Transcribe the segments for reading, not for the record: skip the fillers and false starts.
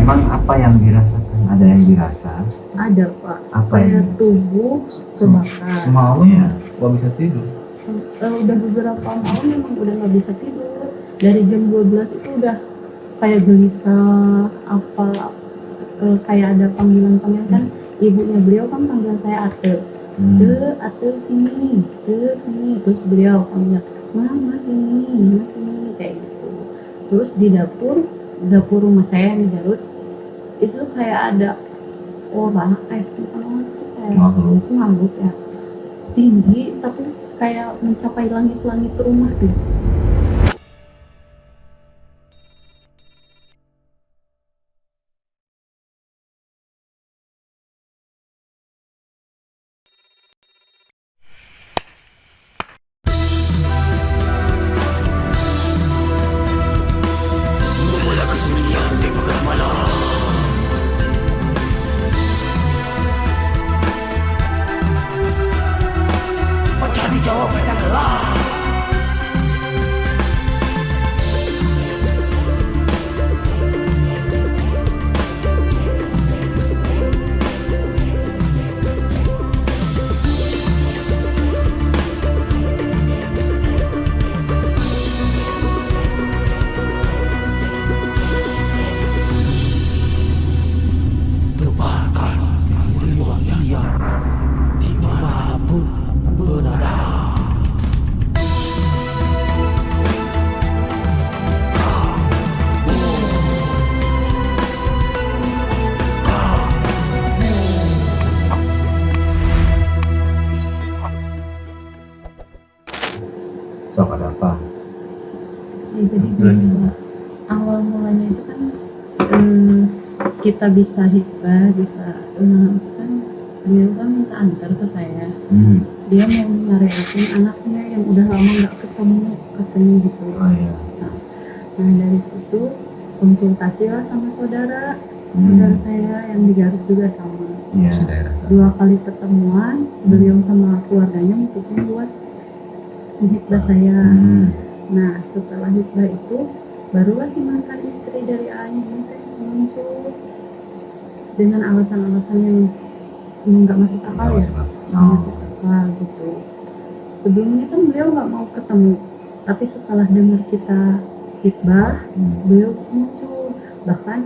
Memang apa yang dirasakan? Ada yang dirasa? Ada Pak. Apa Kayak yang tubuh kebakar. Semalam nggak bisa tidur. Udah beberapa malam memang udah nggak bisa tidur. Dari jam 12 itu udah kayak gelisah, kayak ada panggilan-panggilan kan. Ibunya beliau kan panggil saya Ate. Ate sini, sini. Terus beliau panggil, Mama sini, kayak gitu. Terus di dapur rumah saya di Garut, itu kayak ada orang, bukan orang sih, kayak makhluk ya, tinggi tapi kayak mencapai langit-langit rumah tuh. Mula kesunyian di pekan malam, mencari jawaban yang gelap. Tebarkan kewangian dimanapun berada. Sok ada apa? Ya, jadi gini, awal mulanya itu kan kita bisa hibah, bisa kan beliau kan minta antar ke saya. Dia mau nyariin anaknya yang udah lama nggak ketemu gitu. Oh iya. Nah dari situ konsultasi lah sama saudara saya yang di Garut juga sama. Iya. 2 kali pertemuan, beliau sama keluarganya mutusin buat menghibah saya. Nah setelah hibah itu barulah si mantan istri dari Aanya ini muncul dengan alasan-alasan yang nggak masuk akal ya, nggak masuk akal gitu. Sebelumnya kan beliau nggak mau ketemu, tapi setelah dengar kita hibah, beliau muncul. Bahkan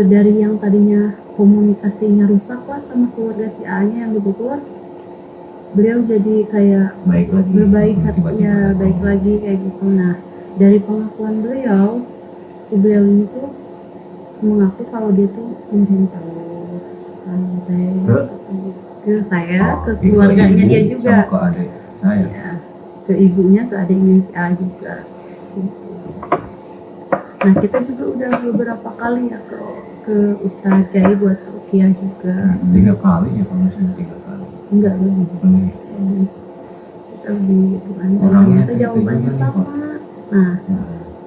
dari yang tadinya komunikasinya rusak lah sama keluarga si Aanya yang di Bogor, beliau jadi kayak berbaik hatinya, baik lagi kayak gitu. Nah dari pengakuan beliau ini tuh mengaku kalau dia tuh memberitahu ke saya, ke keluarganya dia juga, ke adik saya, ya, ke ibunya, ke adiknya si A juga. Nah kita juga udah beberapa kali ya ke Ustadz Kiai buat ruqyah juga. 3 kali ya, kalau misalnya 3 kali. Enggak lebih. Kita lebih bukan ternyata jawabannya sama. Nah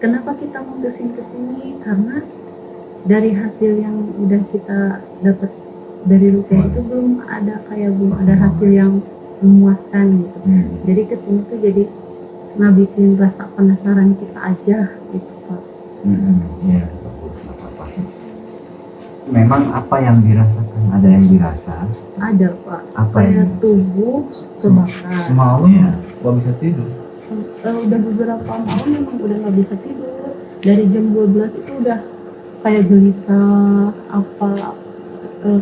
kenapa kita mutusin kesini? Karena dari hasil yang udah kita dapat dari ruqyah itu belum ada hasil yang memuaskan gitu. Jadi kesini tuh jadi ngabisin rasa penasaran kita aja gitu Pak. Iya. Memang apa yang dirasakan? Ada yang dirasa? Ada Pak. Apa Kayak yang tubuh kebakar. Semalam nggak bisa tidur. Udah beberapa malam memang udah nggak bisa tidur. Dari jam 12 itu udah kayak gelisah,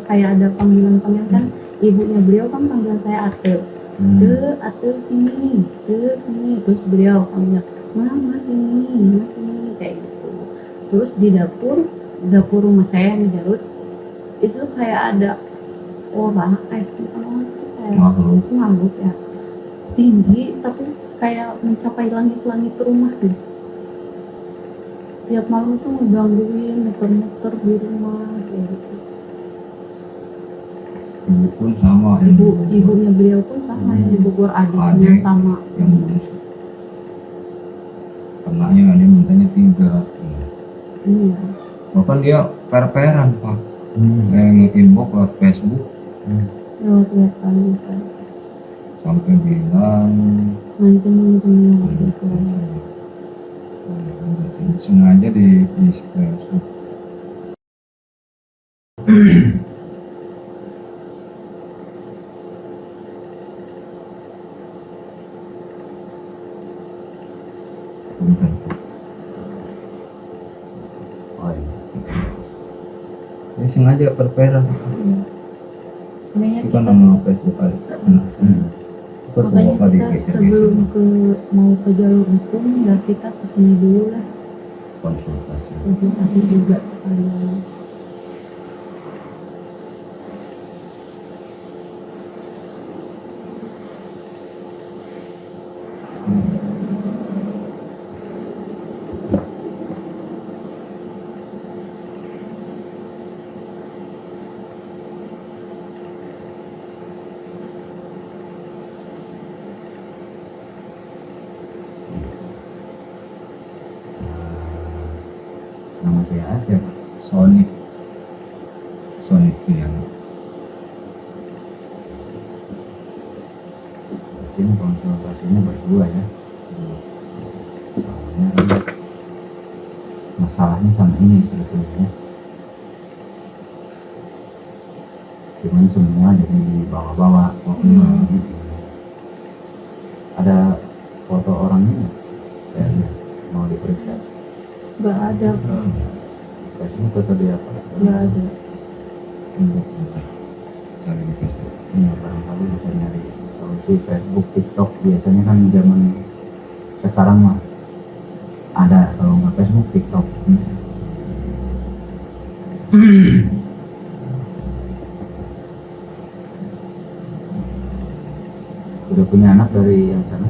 kayak ada panggilan-panggilan kan. Ibunya beliau kan panggil saya Ate. Ate sini, sini. Terus beliau panggil, Mama sini, kayak gitu. Terus di dapur rumah saya di Garut, itu kayak ada orang, bukan orang sih, kayak makhluk ya, tinggi tapi kayak mencapai langit-langit rumah tuh. Tiap malam tuh ngegangguin, muter-muter di rumah kayak gitu. Ibu pun sama. Ibunya beliau pun sama yang di Bogor, adiknya sama. Yang kenanya dia mintanya 3. Iya. Bahkan dia per-peran Pak. Nge-inbox lewat Facebook. Lewat kali kan. Sampai bilang Mancing-mancingnya gitu. sengaja di Bukan. Oh iya. Dia sengaja perperan. Iya. Makanya Itu kita, kan nama Facebook anak saya. Ikut makanya bawa di kita geser-geser. sebelum mau ke jalur hukum ya kita kesini dulu lah, Konsultasi. konsultasi juga sekalian. Nama saya Asep. Sonic. Sonic yang Mungkin konsultasinya berdua ya. Soalnya kan masalahnya sama ini sebetulnya. Cuman semua jadi bawa-bawa. Ada foto orangnya nggak? Saya lihat. Mau diperiksa. Nggak ada, Kasihnya foto dia apa? nggak ada. cari di Facebook. Iya, barangkali bisa nyari solusi Facebook, TikTok. Biasanya kan zaman sekarang mah ada, kalau nggak Facebook, TikTok. Udah punya anak dari yang sana?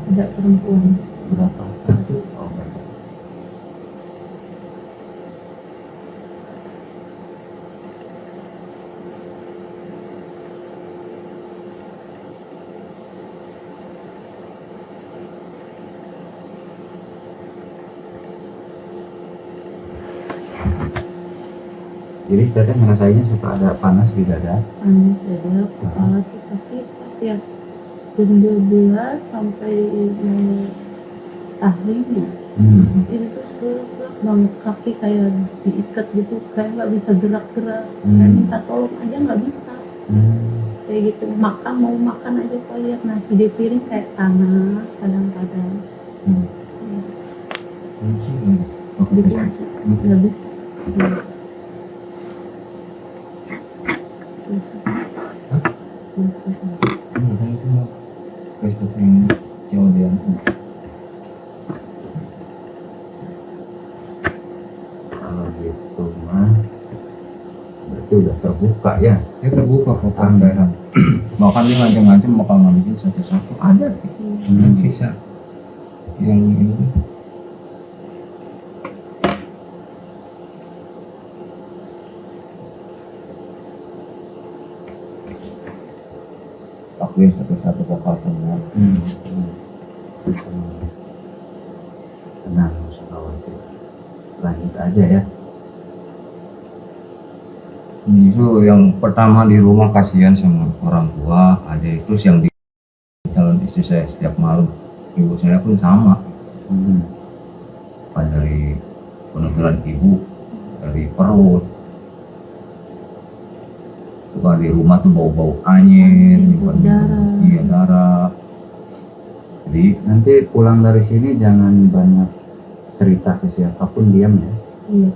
Ada perempuan. Berapa? Satu? Oh, berapa? Jadi sekarang ngerasainnya suka ada panas di dada. Panas dada, kepala tuh sakit ya. Jam 12 sampai akhirnya itu tuh sesak banget, kaki kayak diikat gitu, kayak nggak bisa gerak-gerak. Kayak minta tolong aja nggak bisa. Kayak gitu, mau makan aja kok lihat nasi di piring kayak tanah kadang-kadang. Dikunci, nggak bisa. Bukan itu mah Facebook yang jauh dia. Kalau gitu mah berarti udah terbuka ya. Dia terbuka foto anggaran. Bahkan dia ngancam-ngancam bakal ngambil satu-satu. Ada yang sisa yang ini. Lakuin satu-satu vokal semua. Tenang, nggak usah khawatir. Lanjut aja ya. Itu yang pertama di rumah kasihan sama orang tua, ada terus yang di calon istri saya setiap malam, ibu saya pun sama. Apa dari penuturan ibu, dari perut, suka di rumah tuh bau-bau angin, Darah. iya darah. Jadi Nanti pulang dari sini jangan banyak cerita ke siapapun, diam ya. Iya.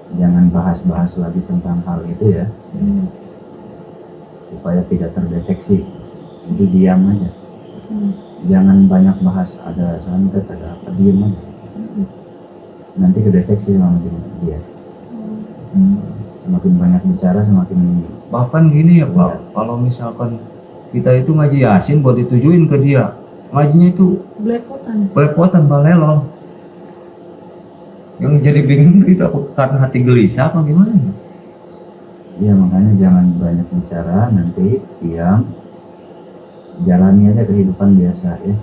Jangan bahas-bahas lagi tentang hal itu ya, supaya tidak terdeteksi. Jadi diam aja. Jangan banyak bahas, ada santet, ada apa, diam aja. Nanti kedeteksi sama dia. Semakin banyak bicara semakin bahkan gini ya Pak, kalau misalkan kita itu ngaji Yasin buat ditujuin ke dia, ngajinya itu Belepotan. belepotan balelon. Yang jadi bingung itu aku karena hati gelisah apa gimana ya? ya, makanya jangan banyak bicara, nanti diam, jalani aja kehidupan biasa ya.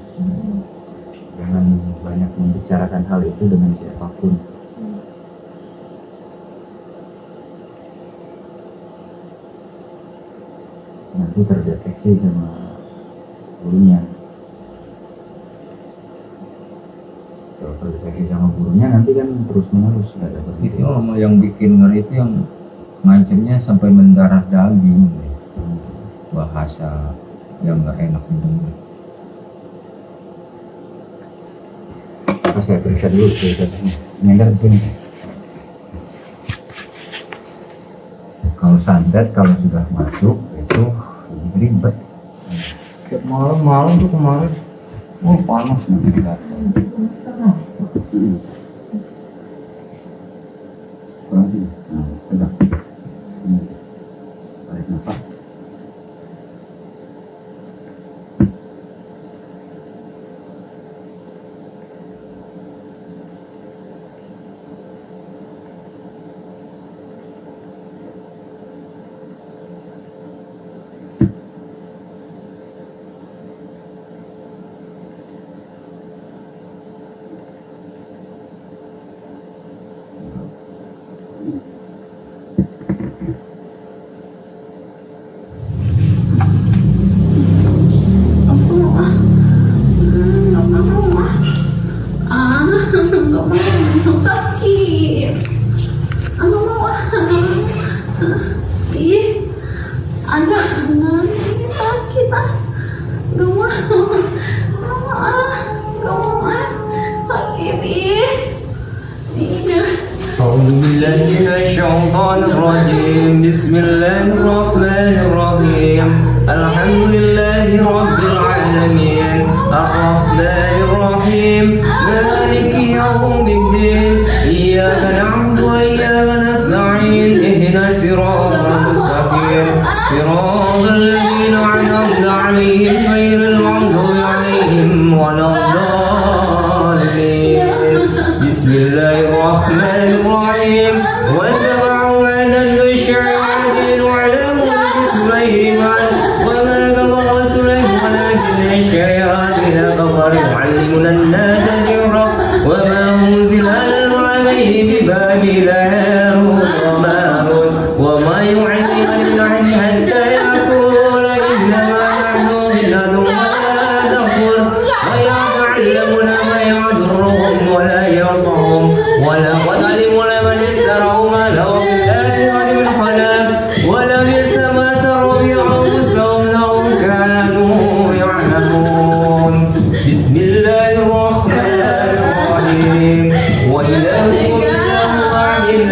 Jangan banyak membicarakan hal itu dengan siapapun. Nanti terdeteksi sama gurunya. kalau dikasih sama gurunya nanti kan terus menerus nggak dapat Itu yang bikin ngeri itu yang ngancamnya sampai mendarah daging, bahasa yang nggak enak didengar. apa saya periksa dulu ceritanya nyender di sini. Kalau santet kalau sudah masuk itu lebih ribet. Tiap malam tuh kemarin, oh panas nanti datang. Kurang sini. Nah, pegang. Tarik nafas. Nggak mau, sakit. Aku mau. Ih, aja ini sakit ah. Nggak mau, nggak mau sakit ih. Iya. أعوذ بالله من الشيطان الرجيم بسم الله الرحمن الرحيم الحمد لله رب العالمين الرحمن الرحيم مالك يوم الدين إياك نعبد وإياك نستعين اهدنا الصراط المستقيم صراط الذين أنعمت عليهم غير المغضوب عليهم ولا الضالين بسم الله الرحمن الرحيم واتبعوا ما تتلو الشياطين على ملك سليمان وما كفر سليمان ولكن الشياطين كفروا يعلمون الناس السحر وما أنزل عليه ببابل هاروت وماروت وما يعلمان من علم حتى يقولا إنما نحن فتنة ولا تكفر ويتعلمون ما يضرهم ولا ينفعهم ولقد علموا لمن اشتروا ما له بالآخرة من خلاق ولبئس ما سروا بأنفسهم لو كانوا يعلمون بسم الله الرحمن الرحيم وإلهكم إله واحد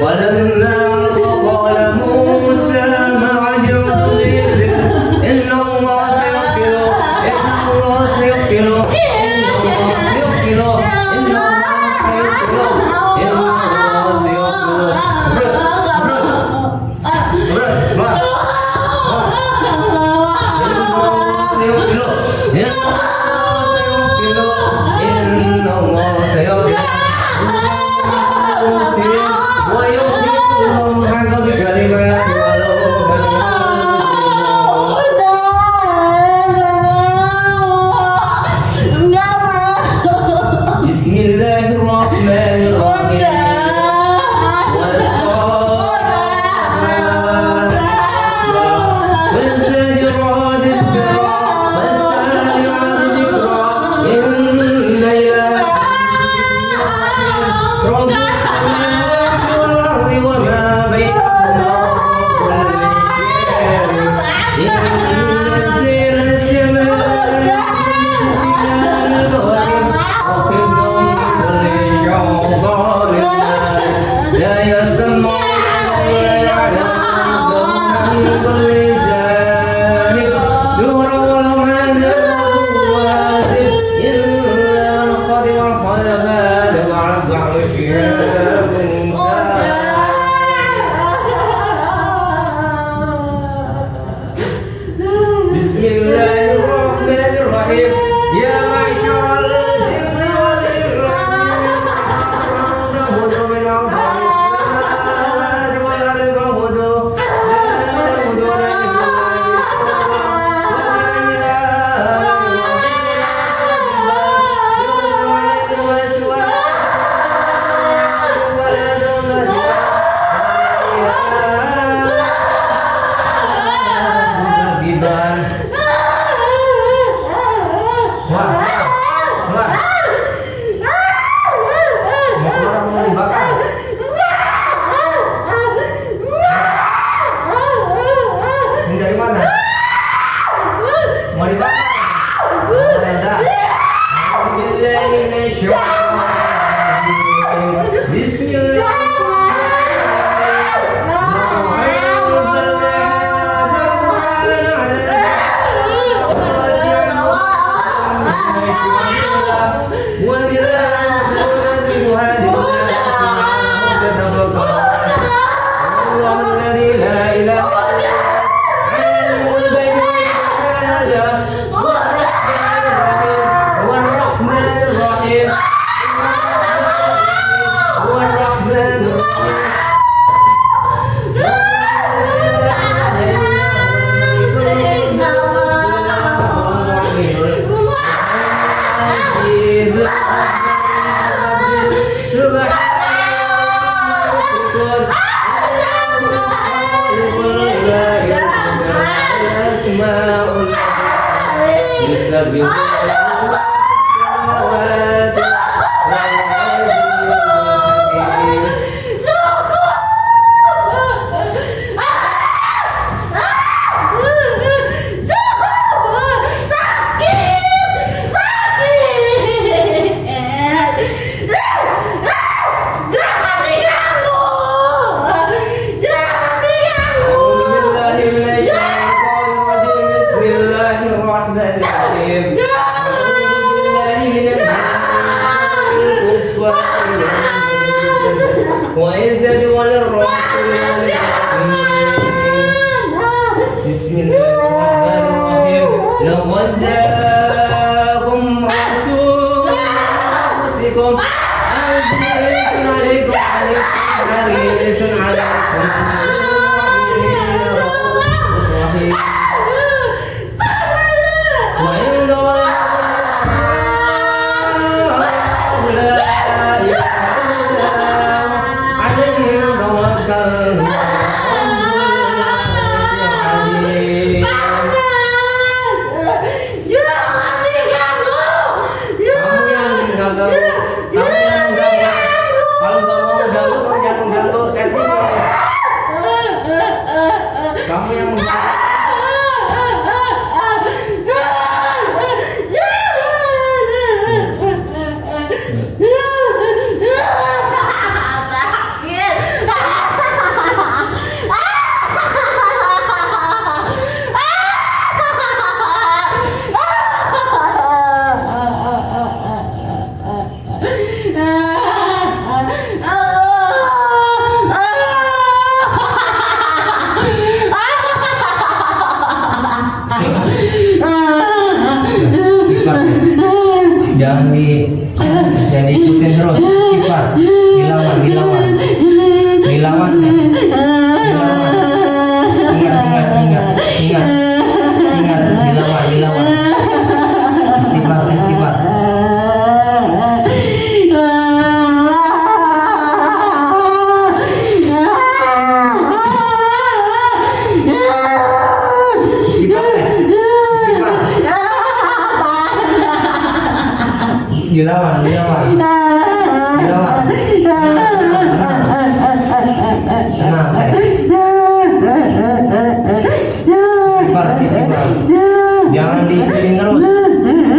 ولما قال موسى مع جبريل إن الله سيغفر إن الله سيغفر إن الله سيغفر إن الله سيغفر Bismillahirrahmanirrahim. Ya ma'syar al-jinni wal insi ta'budu min a'dha'i as-samawati wal ardi fa'budu Bismillahirrahmanirrahim. Laqad ja'akum rasulun min anfusikum azizun 'alaikum harisun 'alaikum rahim. Wa in Ya jangan diikutin terus. Istighfar, dilawan ya. Dilawan. Ingat, dilawan. Istighfar. Dilawan. Tenang. Istighfar. Jangan diikutin terus. Istighfar.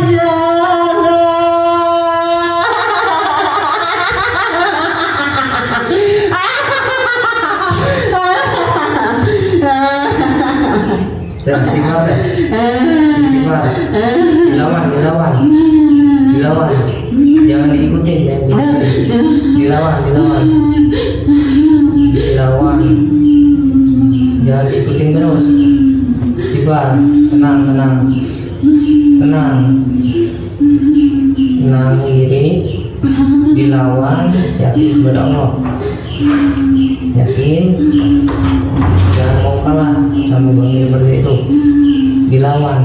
Dilawan. Jangan diikutin. Dilawan. Jangan diikutin terus. Istighfar. Tenang diri. Dilawan. Yakin kepada Allah. Yakin. Jangan mau kalah sama bang seperti itu. Dilawan.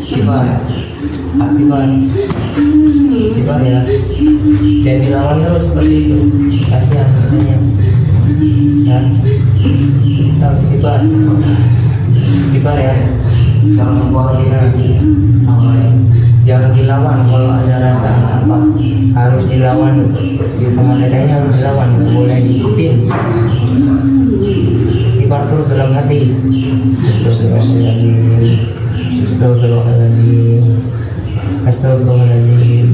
Istighfar ya. Dan dilawan terus seperti itu. Kasihan katanya. Ya. Istighfar ya. Jangan membuang diri sama lain. Jangan dilawan kalau ada rasa apa. Harus dilawan. Pengajarannya harus dilawan. Tidak boleh diikutin. Istighfar terus dalam hati. Astagfirullahaladzim.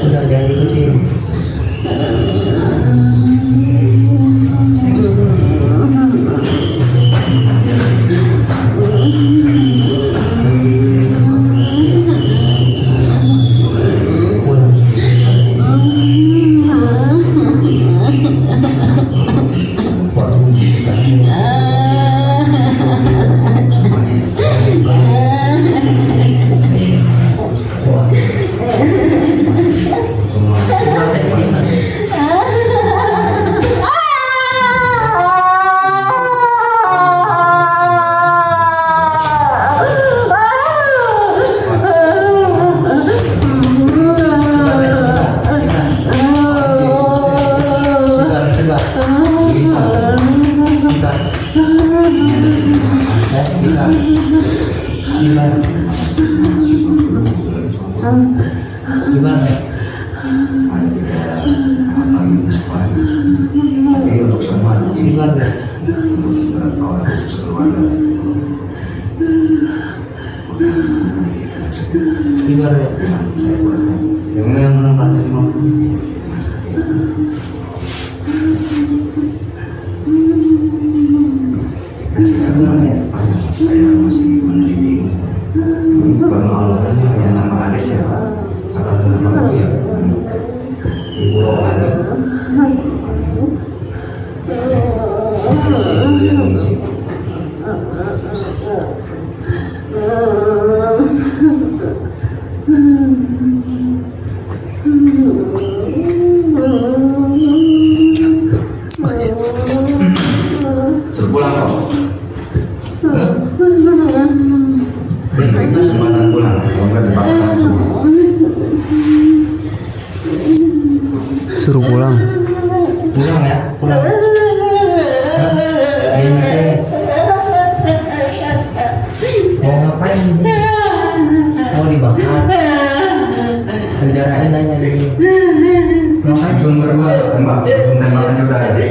Sudah jangan ikutin. Saya masih meneliti pengelolaan yang nama ada siapa akan nama ya ibu ada pulang kok. Kesempatan pulang, kalau nggak dipaksa semua. Suruh pulang. Pulang ya, pulang. Mau ngapain? Mau dibakar? Penjarain aja dulu. Ngapain? Sumber dua, mbak, tembakannya udah ada.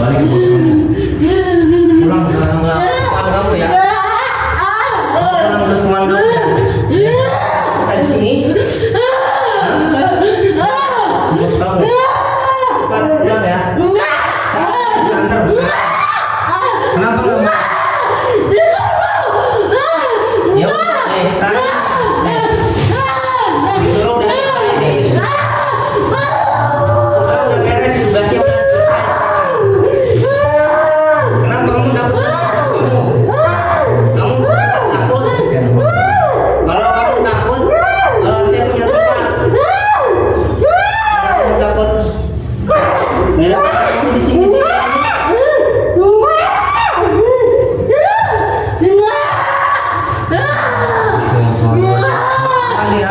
Balik ke pos kamu. Pulang ke rumah kamu ya. Pulang ke rumah kamu. Saya di sini. Bos kamu. Cepat pulang ya. Santar. Kenapa kamu? Ya udah, sekarang. Disuruh udah selesai. Udah beres tugasnya udah selesai. Kenapa kamu takut? Kamu takut? Kalau kamu takut, saya punya tempat. Kalau kamu takut, kamu di sini. Kali ya.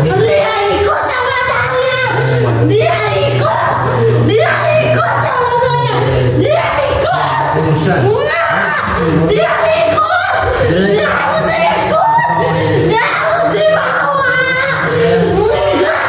Dia ikut sama saya. Dia ikut sama saya. Dia ikut. Dia ikut. Dia harus ikut. Dia harus dibawa. Enggak.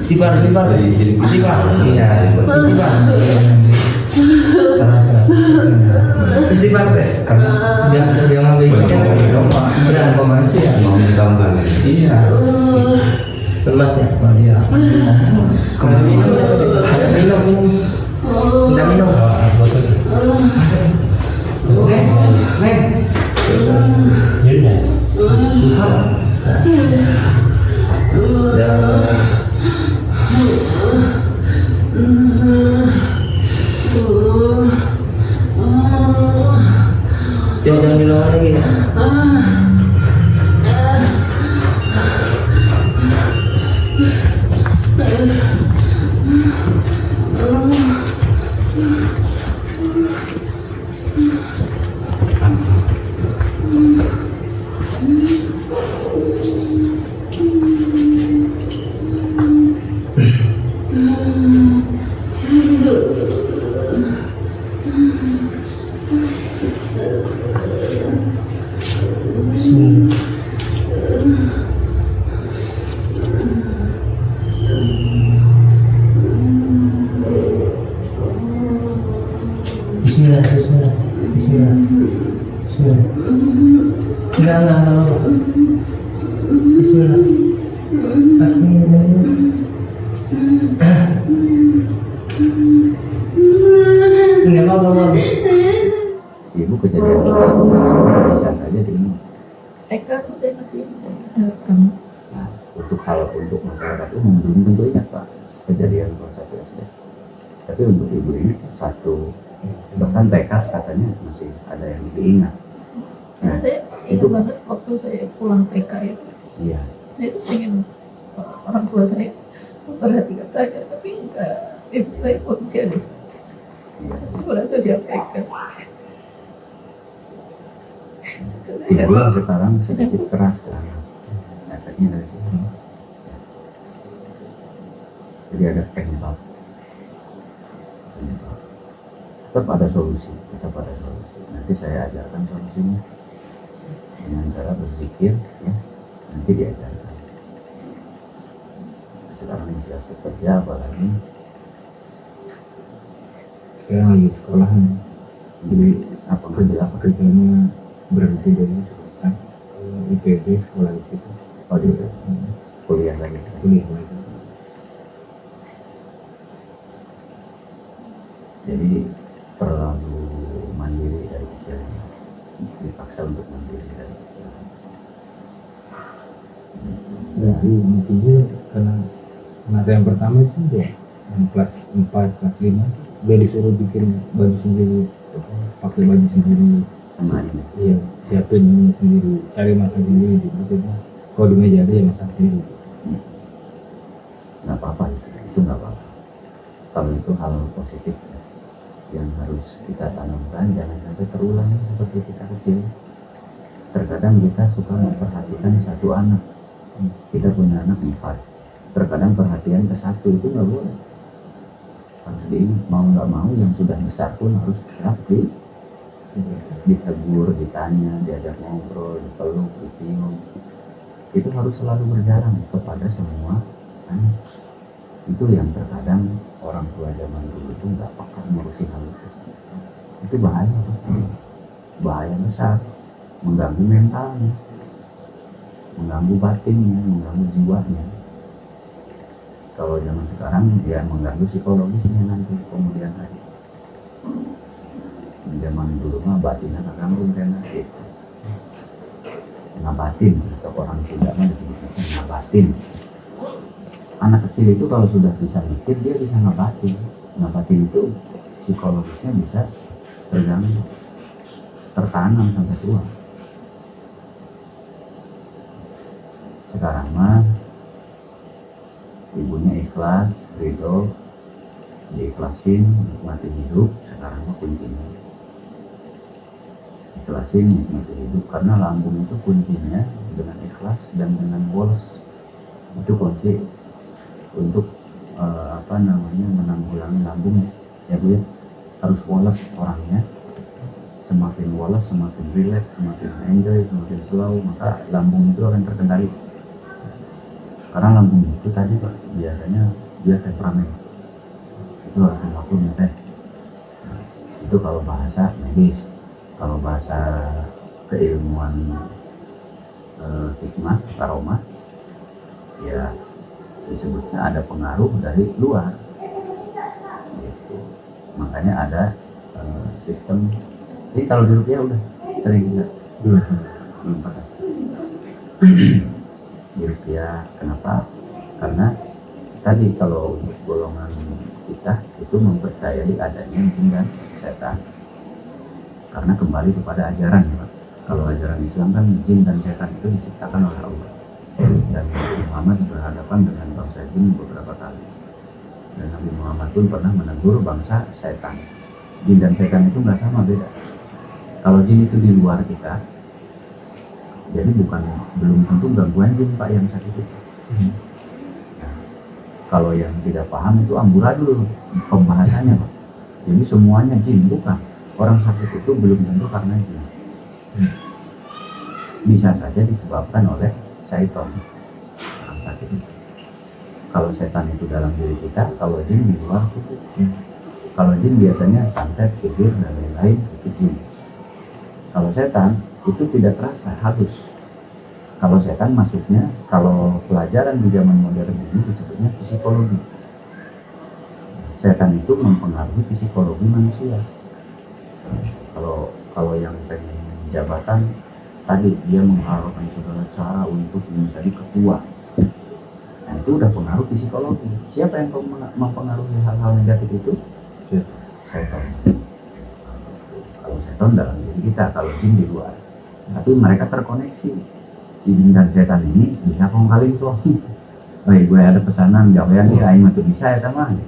Istighfar. Iya. Istighfar teh. Karena dia ngambil beran komersi ya. Mau ditambah. Iya. Lemas ya, Pak dia. Minum. Minta minum. Neng. Yaudah. Jangan minum lagi. Bismillah. Enggak. Bismillah. Pasti enggak apa-apa. Ibu kejadian tersebut bisa saja dengan Eka saya masih kamu. nah, untuk masyarakat umum belum tentu ingat Pak kejadian 21 SD. Tapi untuk ibu ini satu bahkan TK katanya masih ada yang diingat. Karena saya itu ingat banget waktu saya pulang TK itu. iya. Saya tuh pengen orang tua saya memperhatikan saya, tapi enggak. Ibu saya pun jadi. Saya merasa siapa Eka. Ibu yang sekarang sedikit keras kan. Efeknya dari situ. Jadi ada penyebab. Tetap ada solusi. Nanti saya ajarkan solusinya dengan cara berzikir, ya. Nanti diajarkan. Sekarang masih harus kerja, apalagi Sekarang lagi sekolah. jadi Apa kerjanya berhenti dari kan IPB sekolah di situ. Oh dia kuliah lagi. Kuliah lagi. Jadi terlalu mandiri dari kecil, dipaksa untuk mandiri dari kecil. Jadi intinya karena saya yang pertama itu dia yang kelas 4, kelas 5 dia disuruh bikin baju sendiri, pakai baju sendiri, Sama ini. iya siapin ini sendiri, cari makan sendiri gitu. Maksudnya kalau di meja dia masak sendiri. Nggak apa-apa itu nggak apa-apa. Kalau itu hal positif ya, yang harus kita tanamkan, jangan sampai terulang seperti kita kecil. Terkadang kita suka memperhatikan satu anak. Kita punya anak 4. Terkadang perhatian ke satu itu nggak boleh. Harus diingat, mau nggak mau yang sudah besar pun harus tetap ditegur, ditanya, diajak ngobrol, dipeluk, dicium. Itu harus selalu berjalan kepada semua anak. Itu yang terkadang orang tua zaman dulu itu nggak peka ngurusin hal itu. Itu bahaya, bahaya besar, mengganggu mentalnya, mengganggu batinnya, mengganggu jiwanya. Kalau zaman sekarang dia mengganggu psikologisnya nanti kemudian hari. Zaman dulu mah batinnya terganggu karena itu. Ngabatin, orang Sunda mah disebutnya ngabatin. Anak kecil itu kalau sudah bisa mikir dia bisa ngabatin. Ngabatin itu psikologisnya bisa terganggu, tertanam sampai tua. Sekarang mah ibunya ikhlas, ridho, diikhlasin, nikmati hidup. Sekarang mah kuncinya ikhlasin, nikmati hidup, karena lambung itu kuncinya dengan ikhlas dan dengan woles. Itu kunci untuk menanggulangi lambungnya ya Bu ya. Harus woles orangnya, semakin woles semakin relax, semakin enjoy, semakin slow, maka lambung itu akan terkendali. Karena lambung itu tadi Pak, biasanya dia temperamen, itu harus dilakukan teh. Itu kalau bahasa medis. Kalau bahasa keilmuan hikmah, karomah, ya disebutnya ada pengaruh dari luar. Gitu. Makanya ada sistem. Jadi kalau di rupiah udah sering juga belum pernah. Di rupiah kenapa? Karena tadi kalau untuk golongan kita itu mempercayai adanya jin dan setan. Karena kembali kepada ajaran ya Pak. Kalau ajaran Islam kan jin dan setan itu diciptakan oleh Allah. Dan Nabi Muhammad berhadapan dengan bangsa jin beberapa kali. Dan Nabi Muhammad pun pernah menegur bangsa setan. Jin dan setan itu nggak sama, beda. Kalau jin itu di luar kita, jadi belum tentu gangguan jin Pak yang sakit itu. Nah, kalau yang tidak paham itu amburadul pembahasannya Pak. Jadi semuanya jin, bukan. Orang sakit itu belum tentu karena jin. Bisa saja disebabkan oleh syaitan. Orang sakit itu. Kalau setan itu dalam diri kita, kalau jin di luar itu. Kalau jin biasanya santet, sihir, dan lain-lain, itu jin. Kalau setan itu tidak terasa, halus. Kalau setan masuknya, kalau pelajaran di zaman modern ini disebutnya psikologi. Setan itu mempengaruhi psikologi manusia. Kalau yang pengen jabatan tadi dia mengharapkan segala cara untuk menjadi ketua. Nah itu udah pengaruh psikologi. Siapa yang mempengaruhi hal-hal negatif itu? Setan. Kalau setan dalam diri kita, kalau jin di luar. Tapi mereka terkoneksi. Si jin dan setan ini bisa kong kali tuh. Baik, gue ada pesanan gawean nih, aing mah tuh bisa ya teman.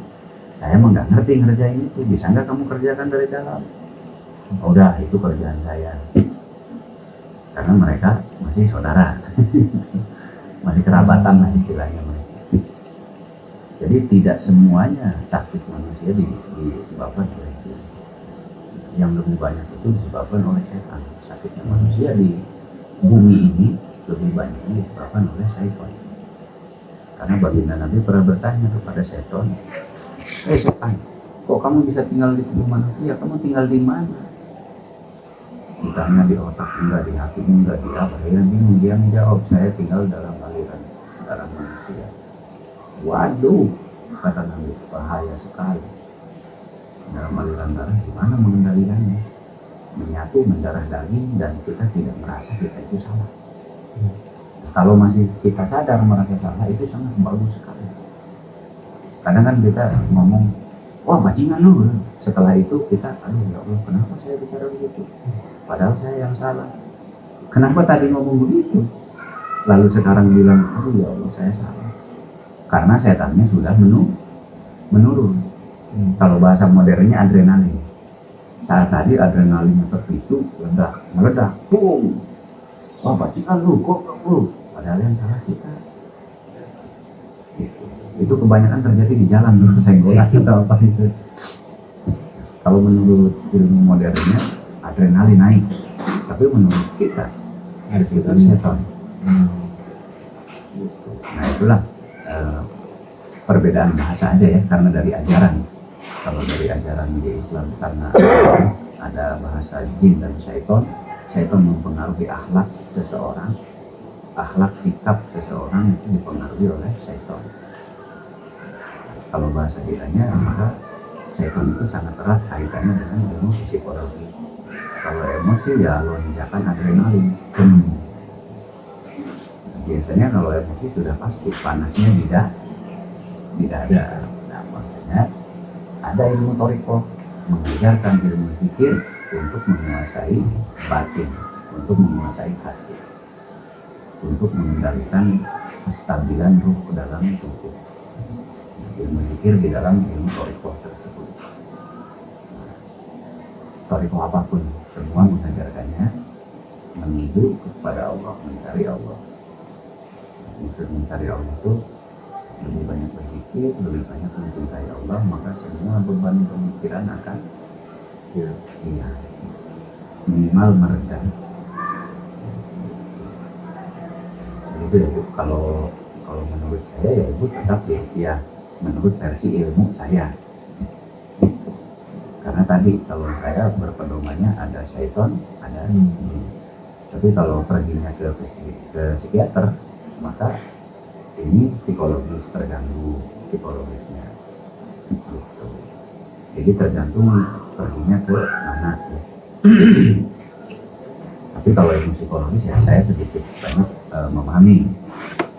Saya mah nggak ngerti ngerjain itu. Bisa nggak kamu kerjakan dari dalam? Oh, udah itu kerjaan saya. Karena mereka masih saudara, masih kerabatan lah istilahnya mereka. Jadi tidak semuanya sakit manusia disebabkan oleh jin. Yang lebih banyak itu disebabkan oleh setan. Sakitnya manusia di bumi ini lebih banyak disebabkan oleh syaitan. Karena baginda Nabi pernah bertanya kepada setan, setan, kok kamu bisa tinggal di tubuh manusia? Kamu tinggal di mana? ditanya di otak enggak, di hati enggak, di apa, ya bingung. Dia menjawab, saya tinggal dalam aliran darah manusia. Waduh, kata Nabi, bahaya sekali. Dalam aliran darah gimana mengendalikannya? Menyatu mendarah daging dan kita tidak merasa kita itu salah. Kalau masih kita sadar merasa salah, itu sangat bagus sekali. Kadang kan kita ngomong, wah bajingan lu. Setelah itu kita, aduh ya Allah, kenapa saya bicara begitu? Padahal saya yang salah. Kenapa tadi ngomong begitu? Lalu sekarang bilang, aduh ya Allah, saya salah. Karena setannya sudah menurun. Kalau bahasa modernnya adrenalin. Saat tadi adrenalinnya terpicu, meledak, boom. Wah bajingan lu, kok lu? Padahal yang salah kita. Itu kebanyakan terjadi di jalan, bersenggolan atau apa itu. Kalau menurut ilmu modernnya adrenalin naik, tapi menurut kita Ada itu setan. setan. Nah itulah perbedaan bahasa aja ya, karena dari ajaran. Kalau dari ajaran di Islam karena ada bahasa jin dan syaiton, syaiton mempengaruhi akhlak seseorang, akhlak sikap seseorang itu dipengaruhi oleh syaiton. Kalau bahasa kitanya, maka syaiton itu sangat erat kaitannya dengan ilmu psikologi. Kalau emosi ya lonjakan adrenalin. Biasanya kalau emosi sudah pasti panasnya tidak ada. Nah, makanya ada ilmu toriko mengajarkan ilmu fikir untuk menguasai batin, untuk menguasai hati, untuk mengendalikan kestabilan ruh ke dalam tubuh. Ilmu fikir di dalam ilmu toriko tersebut. Toriko apapun, semua mengajarkannya menuju kepada Allah, mencari Allah. Untuk mencari Allah itu lebih banyak berzikir, lebih banyak mencintai Allah, maka semua beban pemikiran akan minimal meredah. Itu ya Bu. Kalau menurut saya ya Ibu tetap ya menurut versi ilmu saya. Karena tadi kalau saya berpedomannya ada syaiton, ada jin. Tapi kalau perginya ke psikiater, maka ini psikologis, terganggu psikologisnya. Gitu. Jadi tergantung perginya ke mana. Ya. Tapi kalau ilmu psikologis ya saya sedikit banyak memahami.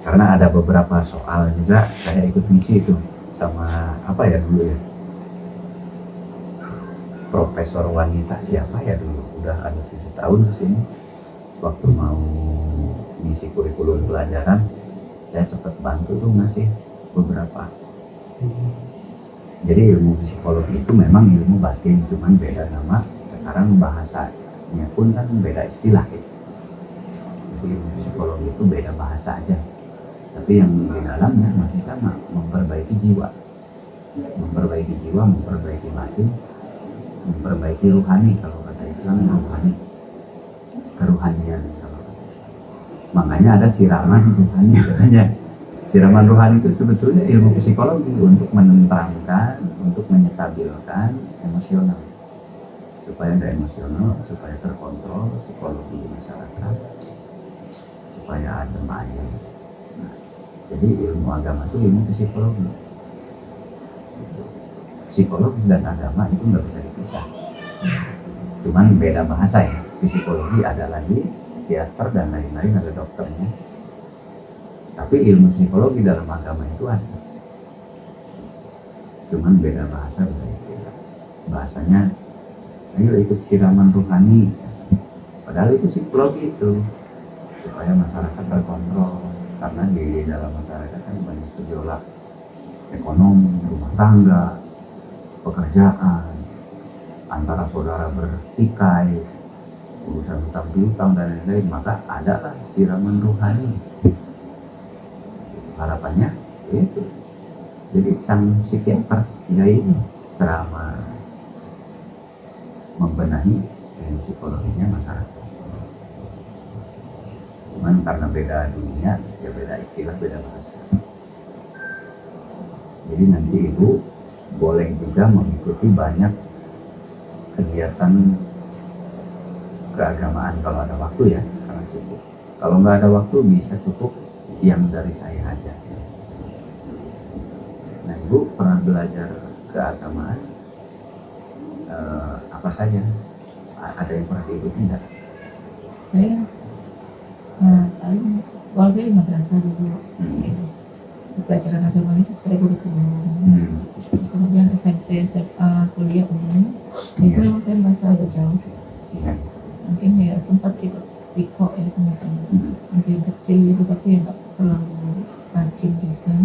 Karena ada beberapa soal juga saya ikut ngisi itu sama apa ya dulu ya. Profesor wanita siapa ya dulu, udah ada 7 tahun di sini. Waktu mau ngisi kurikulum pelajaran, saya sempat bantu tuh ngasih beberapa. Jadi ilmu psikologi itu memang ilmu batin, cuman beda nama. Sekarang bahasanya pun kan beda istilah gitu. Jadi ilmu psikologi itu beda bahasa aja. Tapi yang di dalamnya masih sama, memperbaiki jiwa. Memperbaiki jiwa, memperbaiki batin, memperbaiki ruhani, kalau kata Islam ruhani, keruhanian kalau kata Islam. Makanya ada siraman ruhani katanya. Siraman ruhani itu sebetulnya ilmu psikologi untuk menenteramkan, untuk menyetabilkan emosional, supaya ada emosional, supaya terkontrol psikologi masyarakat, supaya adem ayem. Nah, jadi ilmu agama itu ilmu psikologi. Psikologis dan agama itu nggak bisa dipisah. Cuman beda bahasa ya. Psikologi ada lagi, psikiater dan lain-lain, ada dokternya. Tapi ilmu psikologi dalam agama itu ada. Cuman beda bahasa, beda istilah. Bahasanya, ayo ikut siraman ruhani. Padahal itu psikologi itu. Supaya masyarakat terkontrol. Karena di dalam masyarakat kan banyak gejolak ekonomi, rumah tangga, pekerjaan, antara saudara bertikai, urusan hutang piutang dan lain-lain, maka adalah siraman ruhani. Harapannya itu. Jadi sang psikiater ya ini ceramah membenahi psikologinya masyarakat. Cuman karena beda dunia, ya beda istilah, beda bahasa. Jadi nanti Ibu boleh juga mengikuti banyak kegiatan keagamaan kalau ada waktu ya, karena sibuk. Kalau nggak ada waktu bisa cukup yang dari saya aja. Nah, Ibu pernah belajar keagamaan apa saja? Ada yang pernah diikuti enggak? Saya paling keluarga di madrasah dulu. Pelajaran agama itu sudah kurikulum. Kemudian SMP, SMA, kuliah umum itu memang saya merasa agak jauh. Iya. Mungkin ya sempat ikut Riko ya teman-teman. Mungkin kecil gitu tapi ya nggak terlalu rajin juga.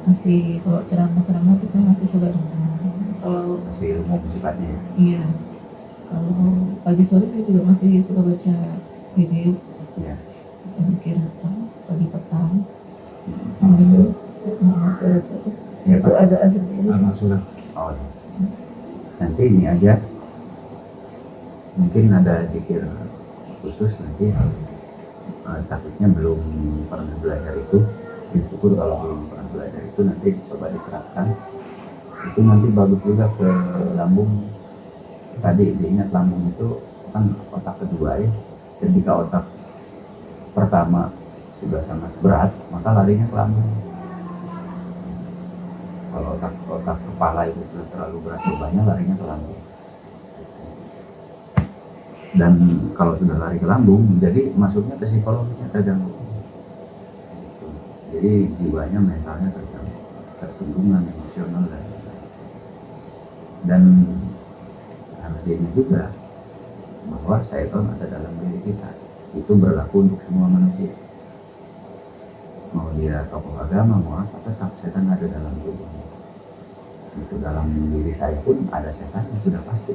Masih kalau ceramah-ceramah itu saya masih suka dengar. Kalau Masih umum sifatnya ya? iya, kalau pagi sore saya juga masih suka baca video. Iya. Saya mikir apa pagi petang. Kemudian Ya, itu Pak. ada sendiri. anak surat Oh, iya. Nanti ini aja, mungkin ada zikir khusus nanti. Takutnya belum pernah belajar itu, syukur kalau belum pernah belajar itu nanti coba diterapkan. Itu nanti bagus juga ke lambung. Tadi diingat lambung itu kan otak kedua ya. Ketika otak pertama sudah sangat berat, maka larinya ke lambung. Kalau otak kepala itu sudah terlalu berat bebannya, larinya ke lambung. Dan kalau sudah lari ke lambung, jadi masuknya ke psikologisnya terganggu. Jadi jiwanya, mentalnya terganggu, tersinggungan, emosional dan artinya juga bahwa syaitan ada dalam diri kita. Itu berlaku untuk semua manusia. Mau dia tokoh agama, mau apa, tetap setan ada dalam tubuhnya. Itu dalam diri saya pun ada setan, sudah pasti.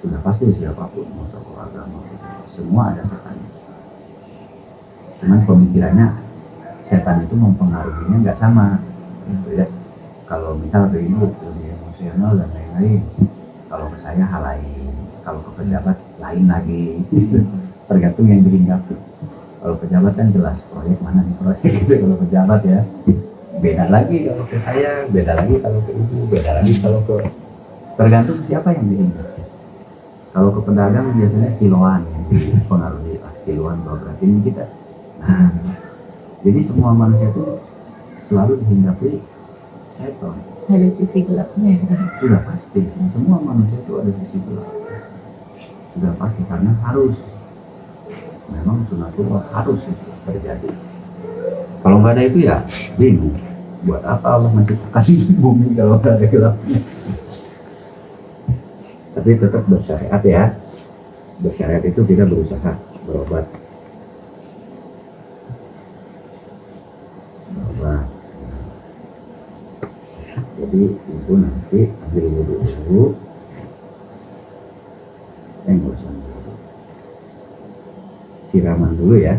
Sudah pasti siapapun, mau tokoh agama, semua ada setannya. Cuman pemikirannya setan itu mempengaruhinya nggak sama. Ya. Kalau misal ke ini lebih emosional dan lain-lain, kalau ke saya hal lain, kalau ke pejabat lain lagi. Tergantung yang dihinggapi. Kalau pejabat kan jelas proyek mana nih proyek gitu. Kalau pejabat ya beda lagi, kalau ke saya beda lagi, kalau ke ibu beda lagi, kalau ke tergantung siapa yang dihinggapi. Kalau ke pedagang biasanya kiloan yang dipengaruhi, kiloan berarti ini kita. Nah, jadi semua manusia itu selalu dihinggapi setan. Ada sisi gelapnya. Sudah pasti, semua manusia itu ada sisi gelap. Sudah pasti karena harus. Memang sunatullah harus itu terjadi. Kalau nggak ada itu ya bingung. Buat apa Allah menciptakan bumi kalau nggak ada gelapnya? Tapi tetap bersyariat ya. Bersyariat itu kita berusaha berobat. Berobat. Jadi ibu nanti ambil wudhu dulu. Nggak usah wudhu. Siraman dulu ya.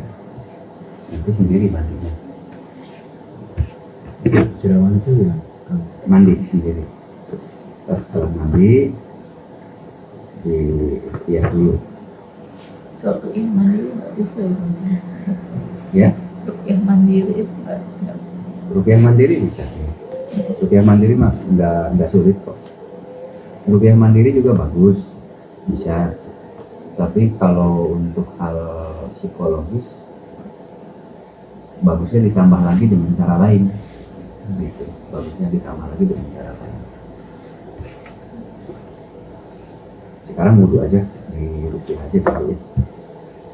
Nanti sendiri mandinya. siraman itu ya Mandi sendiri. Terus setelah mandi ya dulu Kalau yang mandiri nggak bisa ya. yang mandiri itu nggak Ruqyah mandiri bisa. Ruqyah mandiri mah nggak sulit kok. Ruqyah mandiri juga bagus, bisa. Tapi kalau untuk hal psikologis bagusnya ditambah lagi dengan cara lain. Gitu. Bagusnya ditambah lagi dengan cara lain. Sekarang wudhu aja, di ruqyah aja dulu ya.